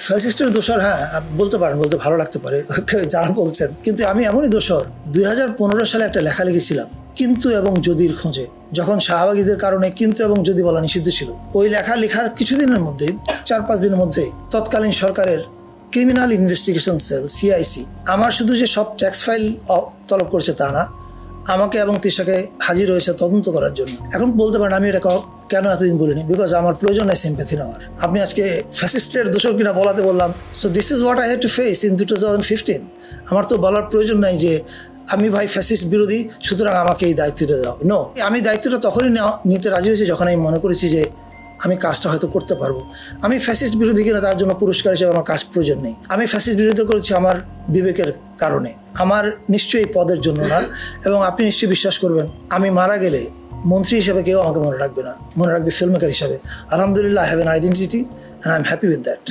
ফ্যাসিস্টের দোষর, হ্যাঁ বলতে পারেন, বলতে ভালো লাগতে পারে যারা বলছেন, কিন্তু আমি এমনই দোষর। 2015 সালে একটা লেখা লিখেছিলাম, কিন্তু এবং যদির খোঁজে, যখন শাহবাগীদের কারণে কিন্তু এবং যদি বলা নিষিদ্ধ ছিল। ওই লেখা লেখার কিছুদিনের মধ্যেই, 4-5 দিনের মধ্যেই তৎকালীন সরকারের ক্রিমিনাল ইনভেস্টিগেশন সেল সিআইসি আমার শুধু যে সব ট্যাক্স ফাইল তলব করছে তা না, আমাকে এবং তিশাকে হাজির হয়েছে তদন্ত করার জন্য। এখন বলতে পারেন আমি এটা কেন এতদিন বলিনি, বিকজ আমার প্রয়োজন নাই সিম্প্যাথি নেওয়ার। আপনি আজকে ফ্যাসিস্টের দোষর কিনা বলাতে বললাম, so this is what I had to face in 2015। আমার তো বলার প্রয়োজন নাই যে আমি ভাই ফ্যাসিস্ট বিরোধী, সুতরাং আমাকে এই দায়িত্বটা দাও। নো, আমি দায়িত্বটা তখনই নিতে রাজি হয়েছি যখন আমি মনে করেছি যে আমি কাজটা হয়তো করতে পারবো। আমি ফ্যাসিস্ট বিরোধী কিনা তার জন্য পুরস্কার হিসেবে আমার কাজ প্রয়োজন নেই। আমি ফ্যাসিস্ট বিরোধী করেছি আমার বিবেকের কারণে, আমার নিশ্চয়ই পদের জন্য না। এবং আপনি নিশ্চয়ই বিশ্বাস করবেন, আমি মারা গেলে মন্ত্রী হিসেবে কেউ আমাকে মনে রাখবে না, মনে রাখবে ফিল্ম মেকার হিসাবে। আলহামদুলিল্লাহ, I have an identity and I am happy with that.